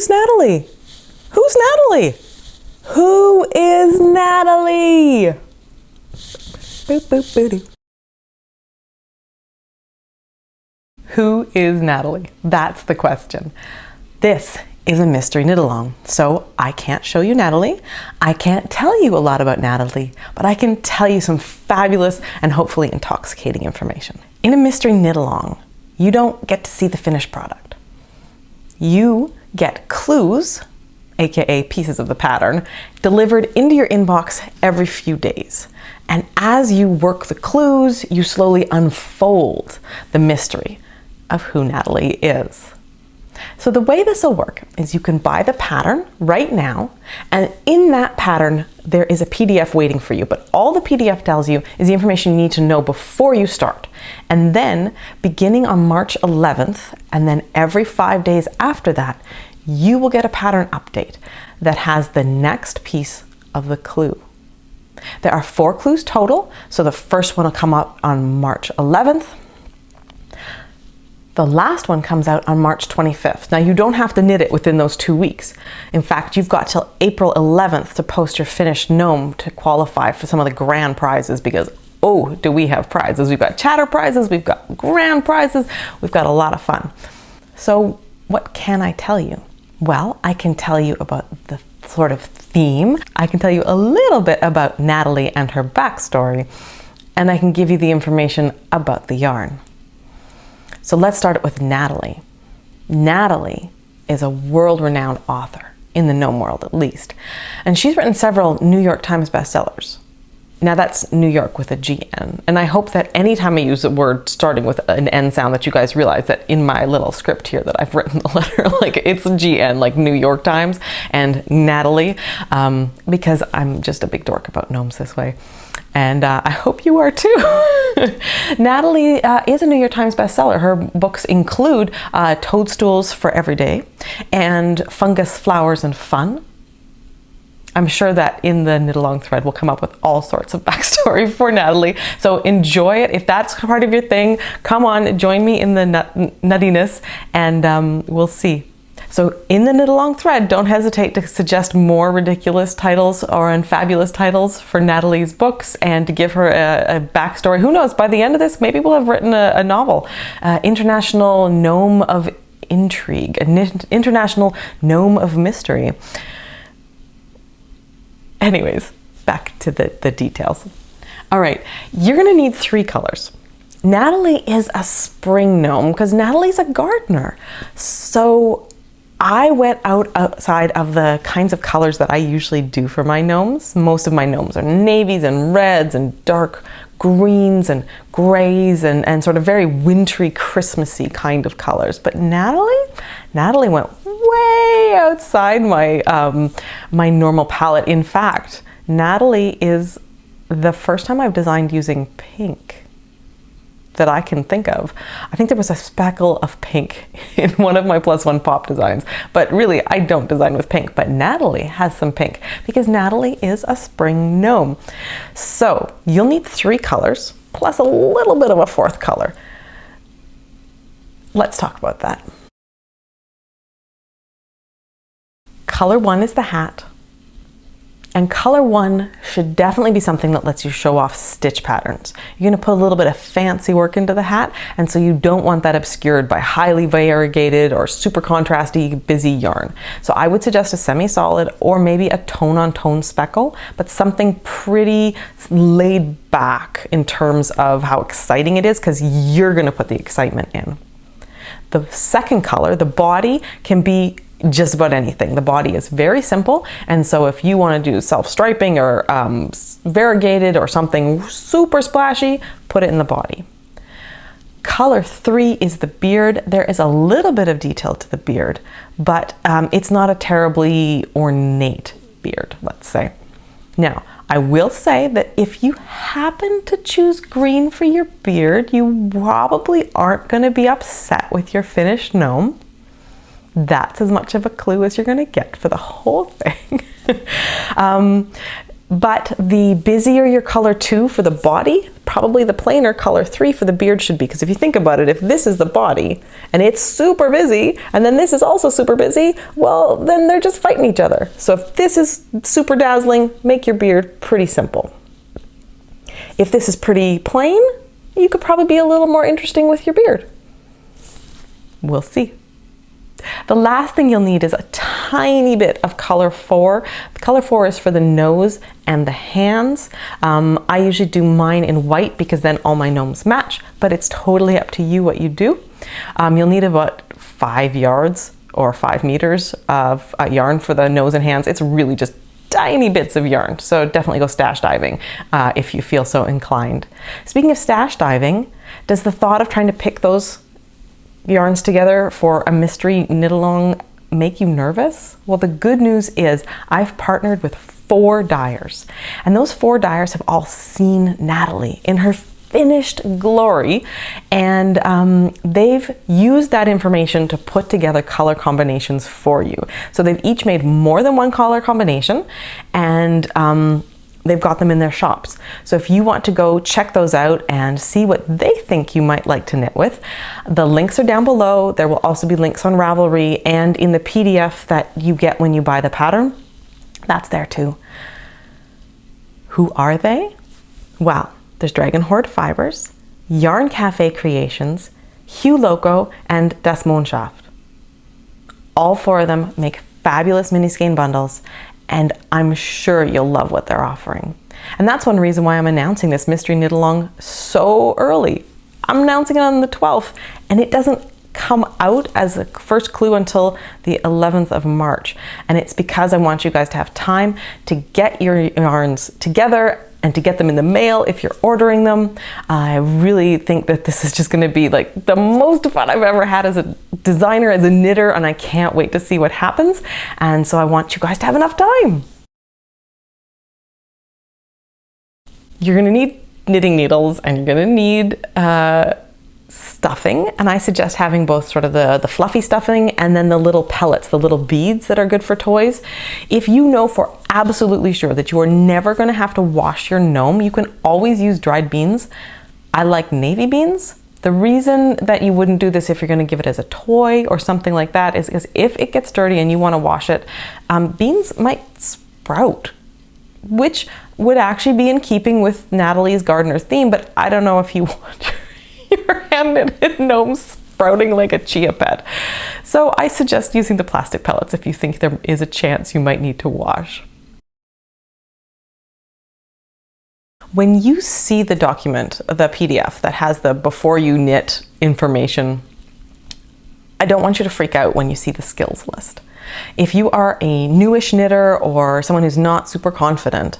Who's Gnatalie? Who's Gnatalie? Who is Gnatalie? Boop, boop, boop. Who is Gnatalie? That's the question. This is a mystery knit-along, so I can't show you Gnatalie. I can't tell you a lot about Gnatalie, but I can tell you some fabulous and hopefully intoxicating information. In a mystery knit-along, you don't get to see the finished product. You get clues, aka pieces of the pattern, delivered into your inbox every few days. And as you work the clues, you slowly unfold the mystery of who Gnatalie is. So the way this will work is you can buy the pattern right now, and in that pattern there is a PDF waiting for you, but all the PDF tells you is the information you need to know before you start. And then beginning on March 11th, and then every 5 days after that, you will get a pattern update that has the next piece of the clue. There are 4 clues total, so the first one will come up on March 11th. The last one comes out on March 25th. Now you don't have to knit it within those 2 weeks. In fact, you've got till April 11th to post your finished gnome to qualify for some of the grand prizes, because oh, do we have prizes. We've got chatter prizes, we've got grand prizes, we've got a lot of fun. So what can I tell you? Well, I can tell you about the sort of theme. I can tell you a little bit about Gnatalie and her backstory, and I can give you the information about the yarn. So let's start it with Gnatalie. Gnatalie is a world-renowned author, in the gnome world at least, and she's written several New York Times bestsellers. Now that's New York with a GN, and I hope that anytime I use a word starting with an N sound that you guys realize that in my little script here that I've written the letter, like it's a GN, like New York Times and Gnatalie, because I'm just a big dork about gnomes this way. And I hope you are too. Gnatalie is a New York Times bestseller. Her books include Toadstools for Every Day and Fungus, Flowers, and Fun. I'm sure that in the knit-along thread we'll come up with all sorts of backstory for Gnatalie. So enjoy it. If that's part of your thing, come on, join me in the nuttiness, and we'll see. So in the knit-along thread, don't hesitate to suggest more ridiculous titles and fabulous titles for Natalie's books, and to give her a backstory. Who knows, by the end of this, maybe we'll have written a novel. International Gnome of Intrigue, an International Gnome of Mystery. Anyways, back to the details. All right, you're gonna need 3 colors. Gnatalie is a spring gnome because Natalie's a gardener. So I went outside of the kinds of colors that I usually do for my gnomes. Most of my gnomes are navies and reds and dark greens and grays and sort of very wintry, Christmassy kind of colors. But Gnatalie went way outside my normal palette. In fact, Gnatalie is the first time I've designed using pink that I can think of. I think there was a speckle of pink in one of my +1 pop designs, but really I don't design with pink, but Gnatalie has some pink because Gnatalie is a spring gnome. So you'll need 3 colors plus a little bit of a 4th color. Let's talk about that. Color 1 is the hat. And color 1 should definitely be something that lets you show off stitch patterns. You're gonna put a little bit of fancy work into the hat, and so you don't want that obscured by highly variegated or super contrasty, busy yarn. So I would suggest a semi-solid or maybe a tone-on-tone speckle, but something pretty laid back in terms of how exciting it is, because you're gonna put the excitement in. The second color, the body, can be just about anything. The body is very simple, and so if you want to do self-striping or variegated or something super splashy, put it in the body. Color 3 is the beard. There is a little bit of detail to the beard, but it's not a terribly ornate beard, let's say. Now, I will say that if you happen to choose green for your beard, you probably aren't going to be upset with your finished gnome. That's as much of a clue as you're going to get for the whole thing. But the busier your color 2 for the body, probably the plainer color 3 for the beard should be. Because if you think about it, if this is the body and it's super busy, and then this is also super busy, well, then they're just fighting each other. So if this is super dazzling, make your beard pretty simple. If this is pretty plain, you could probably be a little more interesting with your beard. We'll see. The last thing you'll need is a tiny bit of color 4. The color 4 is for the nose and the hands. I usually do mine in white because then all my gnomes match, but it's totally up to you what you do. You'll need about 5 yards or 5 meters of yarn for the nose and hands. It's really just tiny bits of yarn, so definitely go stash diving if you feel so inclined. Speaking of stash diving, does the thought of trying to pick those yarns together for a mystery knit-along make you nervous? Well, the good news is I've partnered with 4 dyers, and those 4 dyers have all seen Gnatalie in her finished glory, and they've used that information to put together color combinations for you. So they've each made more than one color combination, and they've got them in their shops. So if you want to go check those out and see what they think you might like to knit with, the links are down below. There will also be links on Ravelry and in the PDF that you get when you buy the pattern. That's there too. Who are they? Well, there's Dragon Horde Fibers, Yarn Cafe Creations, Hue Loco, and Das Mondschaft. All 4 of them make fabulous mini-skein bundles, and I'm sure you'll love what they're offering. And that's one reason why I'm announcing this mystery knit-along so early. I'm announcing it on the 12th, and it doesn't come out as a first clue until the 11th of March. And it's because I want you guys to have time to get your yarns together and to get them in the mail if you're ordering them. I really think that this is just gonna be like the most fun I've ever had as a designer, as a knitter, and I can't wait to see what happens. And so I want you guys to have enough time. You're gonna need knitting needles and you're gonna need stuffing, and I suggest having both sort of the fluffy stuffing and then the little pellets, the little beads that are good for toys. If you know for absolutely sure that you are never going to have to wash your gnome, you can always use dried beans. I like navy beans. The reason that you wouldn't do this if you're going to give it as a toy or something like that is if it gets dirty and you want to wash it, beans might sprout, which would actually be in keeping with Natalie's gardener's theme, but I don't know if you want your hand-knitted gnome sprouting like a chia pet. So I suggest using the plastic pellets if you think there is a chance you might need to wash. When you see the document, the PDF that has the before you knit information, I don't want you to freak out when you see the skills list. If you are a newish knitter or someone who's not super confident,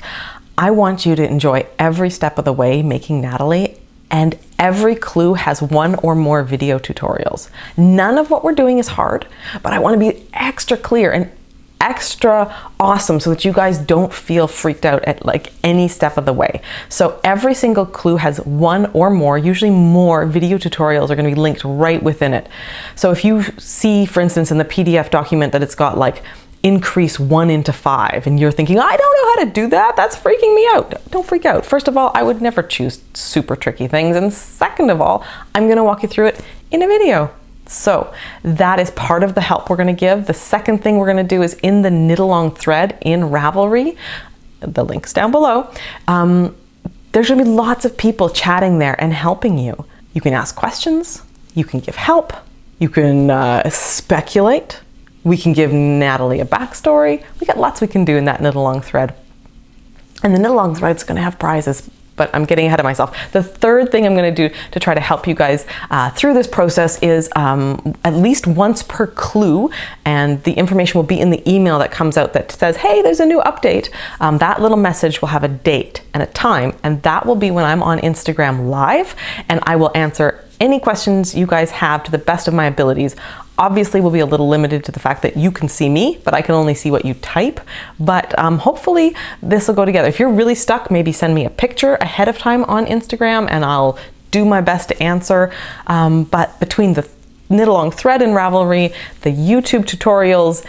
I want you to enjoy every step of the way making Gnatalie, and every clue has 1 or more video tutorials. None of what we're doing is hard, but I want to be extra clear and extra awesome so that you guys don't feel freaked out at like any step of the way. So every single clue has 1 or more, usually more, video tutorials are going to be linked right within it. So if you see, for instance, in the PDF document that it's got like increase 1 into 5 and you're thinking, I don't know how to do that, that's freaking me out. Don't freak out. First of all, I would never choose super tricky things, and second of all, I'm going to walk you through it in a video. So that is part of the help we're going to give. The second thing we're going to do is in the knit-along thread in Ravelry, the link's down below, there's going to be lots of people chatting there and helping you. You can ask questions, you can give help, you can speculate. We can give Gnatalie a backstory. We got lots we can do in that knit-along thread. And the knit-along thread is going to have prizes, but I'm getting ahead of myself. The third thing I'm going to do to try to help you guys through this process is at least once per clue, and the information will be in the email that comes out that says, hey, there's a new update. That little message will have a date and a time, and that will be when I'm on Instagram Live, and I will answer any questions you guys have to the best of my abilities. Obviously, we'll be a little limited to the fact that you can see me, but I can only see what you type. But hopefully this will go together. If you're really stuck, maybe send me a picture ahead of time on Instagram and I'll do my best to answer. But between the knit-along thread in Ravelry, the YouTube tutorials,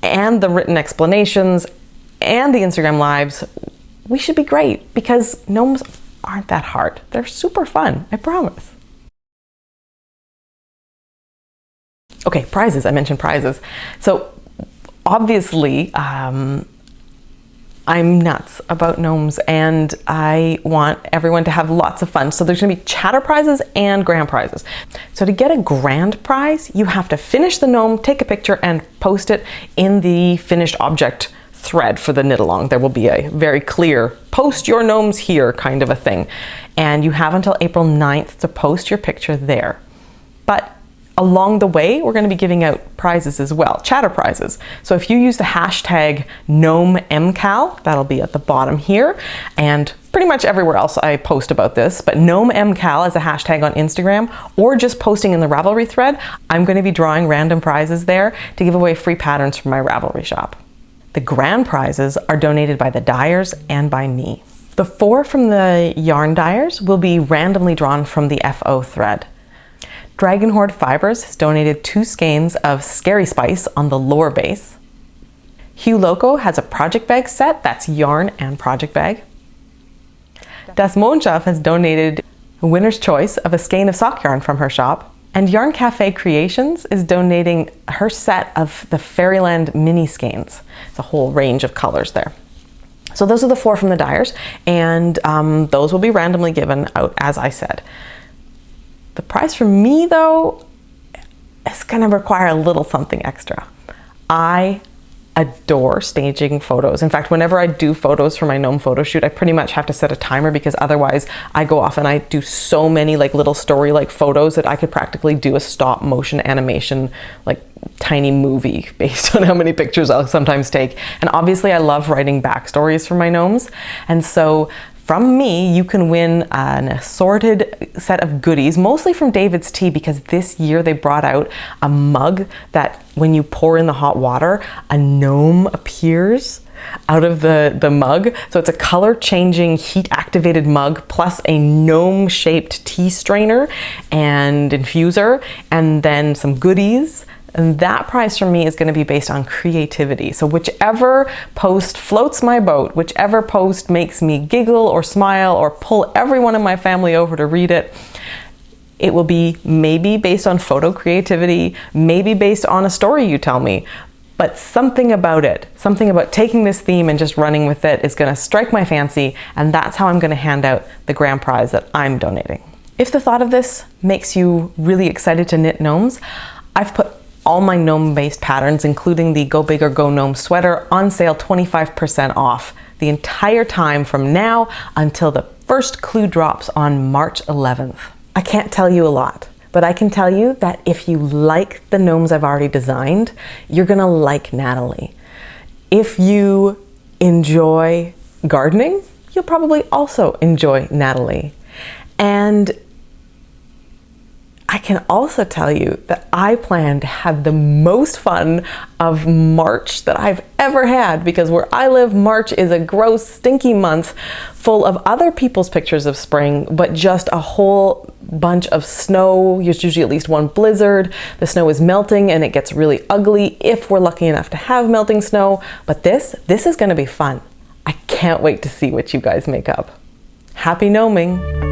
and the written explanations, and the Instagram lives, we should be great because gnomes aren't that hard. They're super fun, I promise. Okay, prizes. I mentioned prizes. So obviously, I'm nuts about gnomes and I want everyone to have lots of fun. So there's gonna be chatter prizes and grand prizes. So to get a grand prize, you have to finish the gnome, take a picture and post it in the finished object thread for the Knitalong. There will be a very clear post your gnomes here kind of a thing. And you have until April 9th to post your picture there. But along the way, we're going to be giving out prizes as well, chatter prizes. So if you use the hashtag GnomeMCal, that'll be at the bottom here, and pretty much everywhere else I post about this, but GnomeMCal is a hashtag on Instagram, or just posting in the Ravelry thread, I'm going to be drawing random prizes there to give away free patterns from my Ravelry shop. The grand prizes are donated by the dyers and by me. The 4 from the yarn dyers will be randomly drawn from the FO thread. Dragon Horde Fibers has donated 2 skeins of Scary Spice on the lower base. Hugh Loco has a project bag set, that's yarn and project bag. Das Mondschaf has donated a winner's choice of a skein of sock yarn from her shop. And Yarn Cafe Creations is donating her set of the Fairyland mini-skeins. It's a whole range of colors there. So those are the 4 from the dyers, and those will be randomly given out, as I said. The prize for me, though, is going to require a little something extra. I adore staging photos. In fact, whenever I do photos for my gnome photo shoot, I pretty much have to set a timer because otherwise I go off and I do so many like little story-like photos that I could practically do a stop motion animation, like tiny movie based on how many pictures I'll sometimes take. And obviously I love writing backstories for my gnomes. And so from me, you can win an assorted set of goodies, mostly from David's Tea, because this year they brought out a mug that when you pour in the hot water, a gnome appears out of the mug. So it's a color changing heat activated mug plus a gnome shaped tea strainer and infuser, and then some goodies. And that prize for me is going to be based on creativity. So whichever post floats my boat, whichever post makes me giggle or smile or pull everyone in my family over to read it, it will be maybe based on photo creativity, maybe based on a story you tell me, but something about it, something about taking this theme and just running with it is going to strike my fancy, and that's how I'm going to hand out the grand prize that I'm donating. If the thought of this makes you really excited to knit gnomes, I've put all my gnome-based patterns, including the Go Big or Go Gnome sweater, on sale 25% off the entire time from now until the first clue drops on March 11th. I can't tell you a lot, but I can tell you that if you like the gnomes I've already designed, you're gonna like Gnatalie. If you enjoy gardening, you'll probably also enjoy Gnatalie. And I can also tell you that I plan to have the most fun of March that I've ever had, because where I live, March is a gross, stinky month full of other people's pictures of spring, but just a whole bunch of snow. There's usually at least one blizzard. The snow is melting and it gets really ugly if we're lucky enough to have melting snow. But this is going to be fun. I can't wait to see what you guys make up. Happy gnoming!